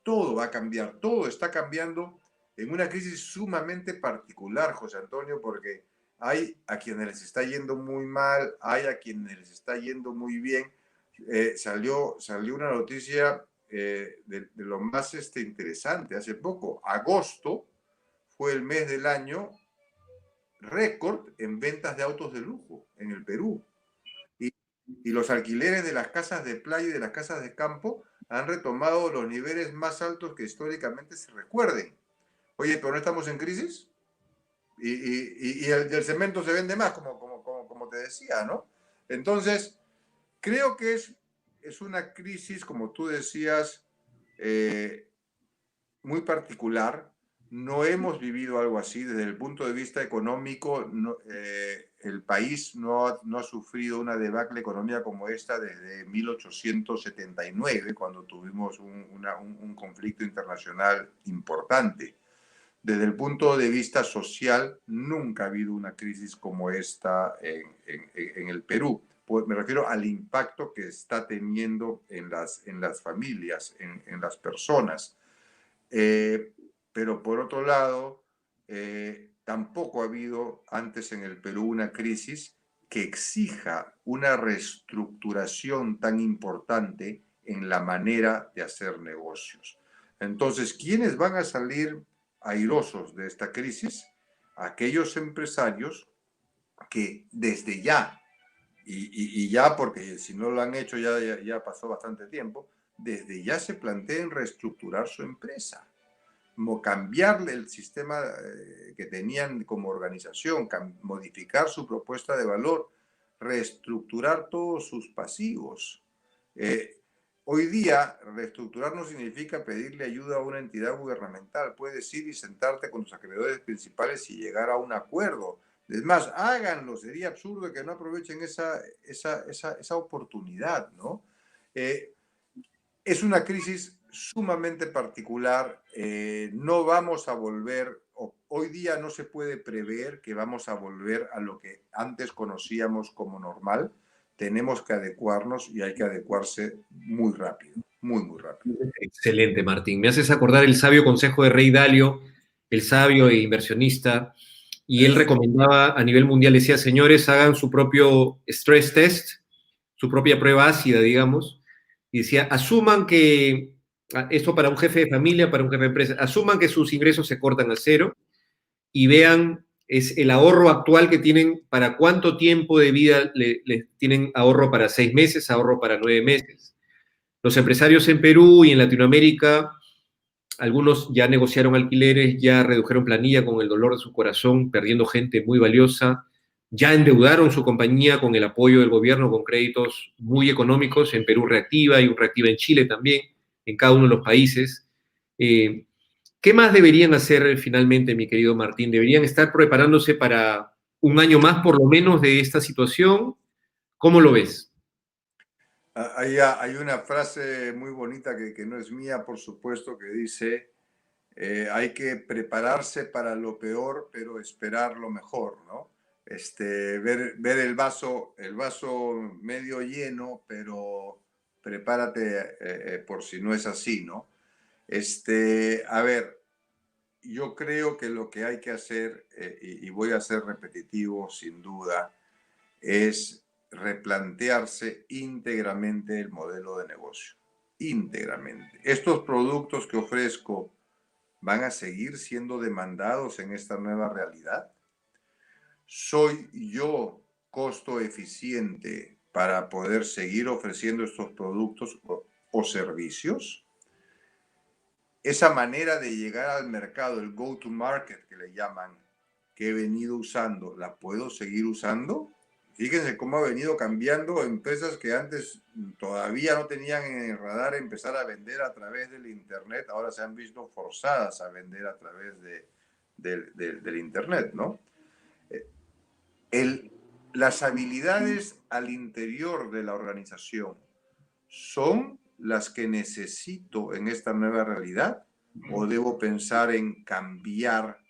todo va a cambiar, todo está cambiando en una crisis sumamente particular, José Antonio, porque hay a quienes les está yendo muy mal, hay a quienes les está yendo muy bien. Salió una noticia de lo más interesante hace poco. Agosto fue el mes del año récord en ventas de autos de lujo en el Perú. Y los alquileres de las casas de playa y de las casas de campo han retomado los niveles más altos que históricamente se recuerden. Oye, pero no estamos en crisis. Y el cemento se vende más, como te decía, ¿no? Entonces, creo que es una crisis, como tú decías, muy particular. No hemos vivido algo así desde el punto de vista económico. El país no ha sufrido una debacle económica como esta desde 1879, cuando tuvimos un conflicto internacional importante. Desde el punto de vista social, nunca ha habido una crisis como esta en el Perú. Pues me refiero al impacto que está teniendo en las familias, en las personas. Pero por otro lado, tampoco ha habido antes en el Perú una crisis que exija una reestructuración tan importante en la manera de hacer negocios. Entonces, ¿quiénes van a salir airosos de esta crisis? Aquellos empresarios que desde ya, y ya porque si no lo han hecho ya pasó bastante tiempo, desde ya se planteen reestructurar su empresa, cambiarle el sistema que tenían como organización, modificar su propuesta de valor, reestructurar todos sus pasivos. Hoy día, reestructurar no significa pedirle ayuda a una entidad gubernamental. Puedes ir y sentarte con los acreedores principales y llegar a un acuerdo. Es más, háganlo. Sería absurdo que no aprovechen esa oportunidad, ¿no? Es una crisis sumamente particular. No vamos a volver, hoy día no se puede prever que vamos a volver a lo que antes conocíamos como normal. Tenemos que adecuarnos y hay que adecuarse muy rápido, muy rápido. Excelente, Martín. Me haces acordar el sabio consejo de Rey Dalio, el sabio e inversionista, y él recomendaba a nivel mundial, decía, señores, hagan su propio stress test, su propia prueba ácida, digamos, y decía, asuman que, esto para un jefe de familia, para un jefe de empresa, asuman que sus ingresos se cortan a cero y vean es el ahorro actual que tienen, para cuánto tiempo de vida le tienen ahorro para 6 meses, ahorro para 9 meses. Los empresarios en Perú y en Latinoamérica, algunos ya negociaron alquileres, ya redujeron planilla con el dolor de su corazón, perdiendo gente muy valiosa, ya endeudaron su compañía con el apoyo del gobierno con créditos muy económicos. En Perú reactiva y un reactiva en Chile también, en cada uno de los países. ¿Qué más deberían hacer finalmente, mi querido Martín? ¿Deberían estar preparándose para un año más por lo menos de esta situación? ¿Cómo lo ves? Hay una frase muy bonita que no es mía, por supuesto, que dice, hay que prepararse para lo peor, pero esperar lo mejor, ¿no? Ver el vaso medio lleno, pero prepárate por si no es así, ¿no? A ver, yo creo que lo que hay que hacer, y voy a ser repetitivo sin duda, es replantearse íntegramente el modelo de negocio. Íntegramente. Estos productos que ofrezco van a seguir siendo demandados en esta nueva realidad. ¿Soy yo costo eficiente para poder seguir ofreciendo estos productos o servicios? Esa manera de llegar al mercado, el go-to-market que le llaman, que he venido usando, ¿la puedo seguir usando? Fíjense cómo ha venido cambiando empresas que antes todavía no tenían en el radar empezar a vender a través del Internet, ahora se han visto forzadas a vender a través del Internet, ¿no? Las habilidades al interior de la organización son las que necesito en esta nueva realidad o debo pensar en cambiar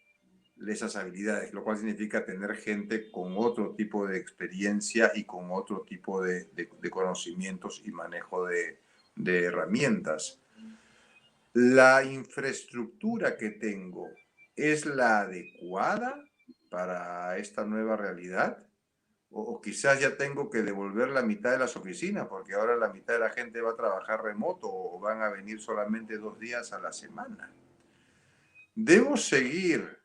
esas habilidades, lo cual significa tener gente con otro tipo de experiencia y con otro tipo de conocimientos y manejo de herramientas. ¿La infraestructura que tengo es la adecuada para esta nueva realidad? O quizás ya tengo que devolver la mitad de las oficinas porque ahora la mitad de la gente va a trabajar remoto o van a venir solamente 2 días a la semana. ¿Debo seguir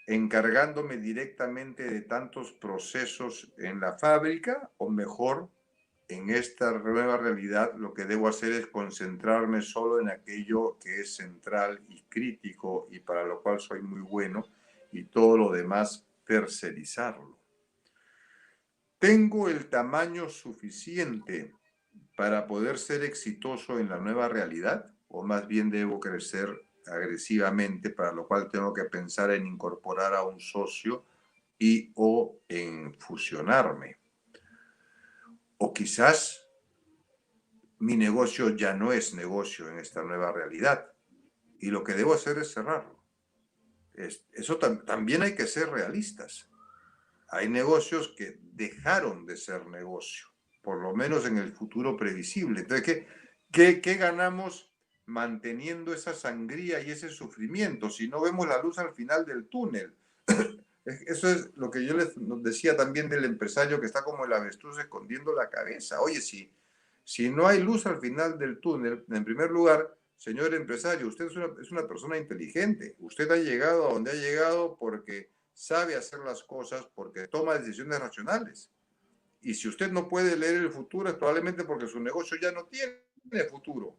encargándome directamente de tantos procesos en la fábrica o mejor, en esta nueva realidad lo que debo hacer es concentrarme solo en aquello que es central y crítico y para lo cual soy muy bueno y todo lo demás tercerizarlo? ¿Tengo el tamaño suficiente para poder ser exitoso en la nueva realidad? ¿O más bien debo crecer agresivamente, para lo cual tengo que pensar en incorporar a un socio o en fusionarme? O quizás mi negocio ya no es negocio en esta nueva realidad y lo que debo hacer es cerrarlo. Eso también hay que ser realistas. Hay negocios que dejaron de ser negocio, por lo menos en el futuro previsible. Entonces, ¿qué ganamos manteniendo esa sangría y ese sufrimiento si no vemos la luz al final del túnel? Eso es lo que yo les decía también del empresario que está como el avestruz escondiendo la cabeza. Oye, si no hay luz al final del túnel, en primer lugar, señor empresario, usted es una persona inteligente. Usted ha llegado a donde ha llegado porque sabe hacer las cosas, porque toma decisiones racionales. Y si usted no puede leer el futuro es probablemente porque su negocio ya no tiene futuro.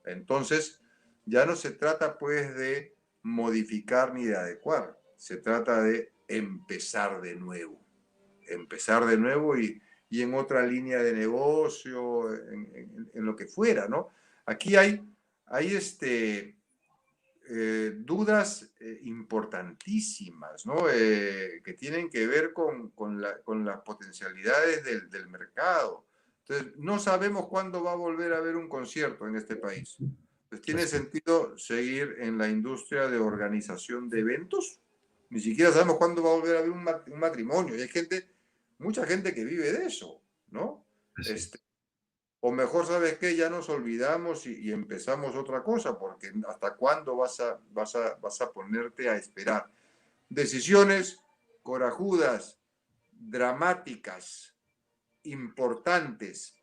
Entonces, ya no se trata pues de modificar ni de adecuar, se trata de empezar de nuevo. Empezar de nuevo y en otra línea de negocio, en lo que fuera, ¿no? Aquí hay dudas importantísimas, ¿no? Que tienen que ver con las potencialidades del mercado. Entonces, no sabemos cuándo va a volver a haber un concierto en este país. Entonces, ¿tiene sentido seguir en la industria de organización de eventos? Ni siquiera sabemos cuándo va a volver a haber un matrimonio. Y hay mucha gente que vive de eso, ¿no? O mejor, ¿sabes qué? Ya nos olvidamos y empezamos otra cosa, porque ¿hasta cuándo vas a ponerte a esperar? Decisiones corajudas, dramáticas, importantes,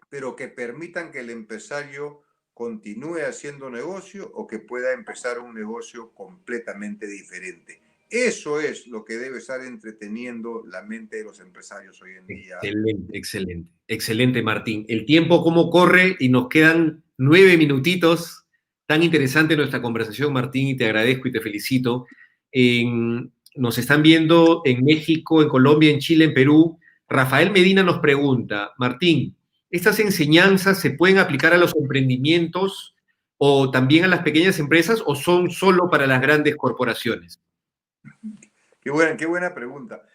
pero que permitan que el empresario continúe haciendo negocio o que pueda empezar un negocio completamente diferente. Eso es lo que debe estar entreteniendo la mente de los empresarios hoy en día. Excelente, excelente. Excelente, Martín. El tiempo cómo corre y nos quedan 9 minutitos. Tan interesante nuestra conversación, Martín, y te agradezco y te felicito. Nos están viendo en México, en Colombia, en Chile, en Perú. Rafael Medina nos pregunta, Martín, ¿estas enseñanzas se pueden aplicar a los emprendimientos o también a las pequeñas empresas o son solo para las grandes corporaciones? Qué buena pregunta.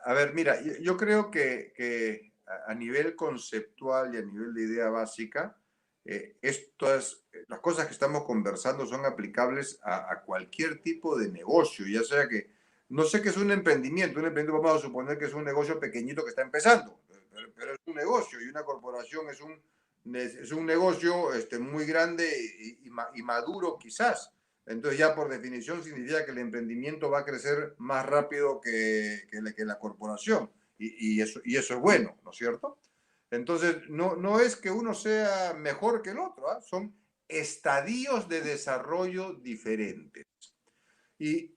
A ver, mira, yo creo que a nivel conceptual y a nivel de idea básica, las cosas que estamos conversando son aplicables a cualquier tipo de negocio, ya sea que, no sé qué es un emprendimiento vamos a suponer que es un negocio pequeñito que está empezando, pero es un negocio y una corporación es un es un negocio muy grande y maduro quizás. Entonces ya por definición significa que el emprendimiento va a crecer más rápido que la corporación. Y eso es bueno, ¿no es cierto? Entonces no es que uno sea mejor que el otro, ¿eh? Son estadios de desarrollo diferentes. Y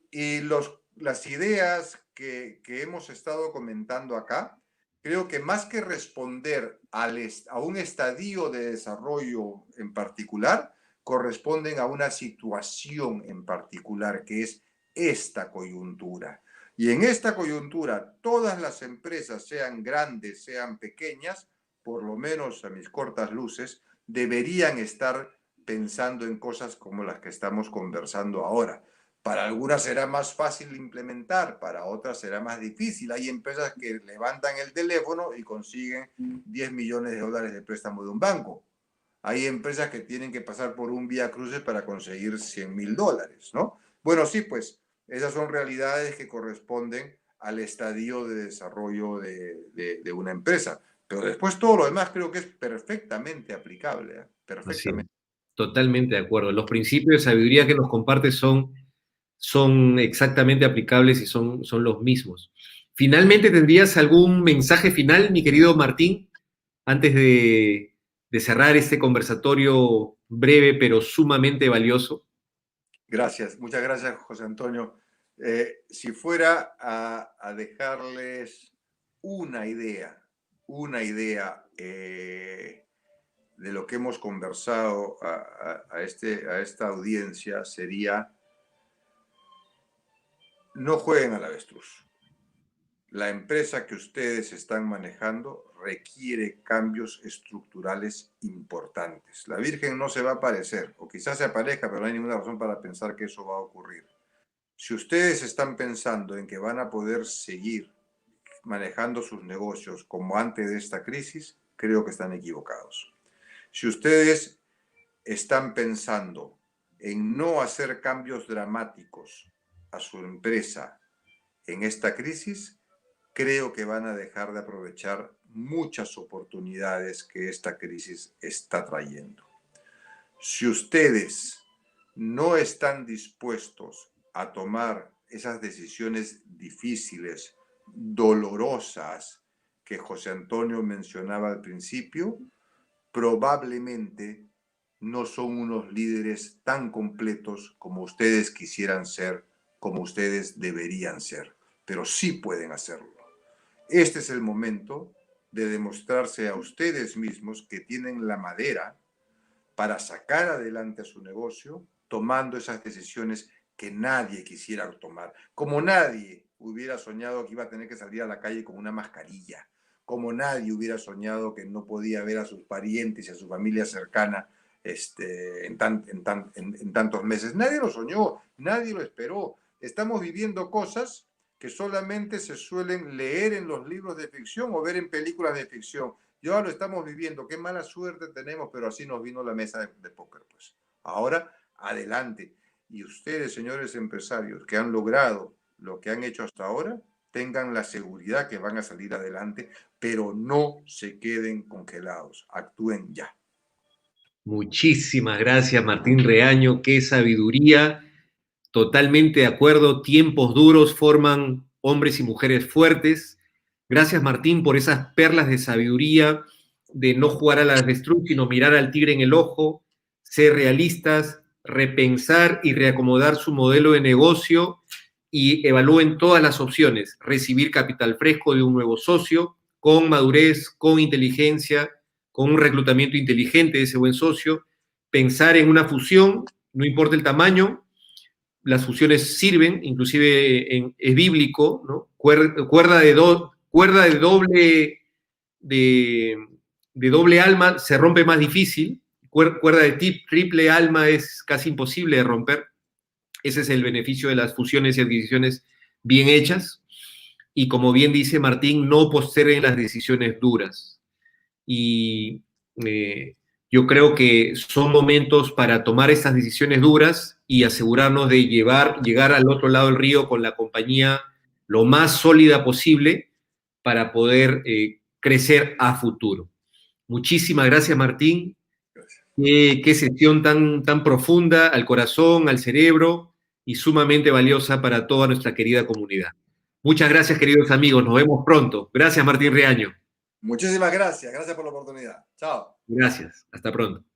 las ideas que hemos estado comentando acá, creo que más que responder a un estadio de desarrollo en particular, corresponden a una situación en particular, que es esta coyuntura. Y en esta coyuntura, todas las empresas, sean grandes, sean pequeñas, por lo menos a mis cortas luces, deberían estar pensando en cosas como las que estamos conversando ahora. Para algunas será más fácil implementar, para otras será más difícil. Hay empresas que levantan el teléfono y consiguen 10 millones de dólares de préstamo de un banco. Hay empresas que tienen que pasar por un vía crucis para conseguir 100.000 dólares, ¿no? Bueno, sí, pues esas son realidades que corresponden al estadio de desarrollo de una empresa. Pero después todo lo demás creo que es perfectamente aplicable, ¿eh? Perfectamente. Totalmente de acuerdo. Los principios de sabiduría que nos compartes son exactamente aplicables y son los mismos. Finalmente, ¿tendrías algún mensaje final, mi querido Martín, antes de cerrar este conversatorio breve pero sumamente valioso? Gracias, muchas gracias, José Antonio. Si fuera a dejarles una idea de lo que hemos conversado a esta audiencia, sería: no jueguen al avestruz. La empresa que ustedes están manejando requiere cambios estructurales importantes. La Virgen no se va a aparecer, o quizás se aparezca, pero no hay ninguna razón para pensar que eso va a ocurrir. Si ustedes están pensando en que van a poder seguir manejando sus negocios como antes de esta crisis, creo que están equivocados. Si ustedes están pensando en no hacer cambios dramáticos a su empresa en esta crisis, creo que van a dejar de aprovechar muchas oportunidades que esta crisis está trayendo. Si ustedes no están dispuestos a tomar esas decisiones difíciles, dolorosas, que José Antonio mencionaba al principio, probablemente no son unos líderes tan completos como ustedes quisieran ser, como ustedes deberían ser, pero sí pueden hacerlo. Este es el momento de demostrarse a ustedes mismos que tienen la madera para sacar adelante a su negocio, tomando esas decisiones que nadie quisiera tomar. Como nadie hubiera soñado que iba a tener que salir a la calle con una mascarilla, como nadie hubiera soñado que no podía ver a sus parientes y a su familia cercana en tantos meses. Nadie lo soñó, nadie lo esperó. Estamos viviendo cosas que solamente se suelen leer en los libros de ficción o ver en películas de ficción. Y ahora lo estamos viviendo. Qué mala suerte tenemos, pero así nos vino la mesa de póker, pues. Ahora, adelante. Y ustedes, señores empresarios, que han logrado lo que han hecho hasta ahora, tengan la seguridad que van a salir adelante, pero no se queden congelados. Actúen ya. Muchísimas gracias, Martín Reaño. Qué sabiduría. Totalmente de acuerdo. Tiempos duros forman hombres y mujeres fuertes. Gracias, Martín, por esas perlas de sabiduría, de no jugar a la avestruz, sino mirar al tigre en el ojo, ser realistas, repensar y reacomodar su modelo de negocio y evalúen todas las opciones. Recibir capital fresco de un nuevo socio, con madurez, con inteligencia, con un reclutamiento inteligente de ese buen socio. Pensar en una fusión, no importa el tamaño, las fusiones sirven, inclusive es bíblico, ¿no? Cuerda de doble alma se rompe más difícil, cuerda de triple alma es casi imposible de romper. Ese es el beneficio de las fusiones y adquisiciones bien hechas. Y como bien dice Martín, no posterguen las decisiones duras. Y yo creo que son momentos para tomar estas decisiones duras y asegurarnos de llegar al otro lado del río con la compañía lo más sólida posible para poder crecer a futuro. Muchísimas gracias, Martín. Gracias. Qué sesión tan profunda al corazón, al cerebro y sumamente valiosa para toda nuestra querida comunidad. Muchas gracias, queridos amigos. Nos vemos pronto. Gracias, Martín Riaño. Muchísimas gracias. Gracias por la oportunidad. Chao. Gracias. Hasta pronto.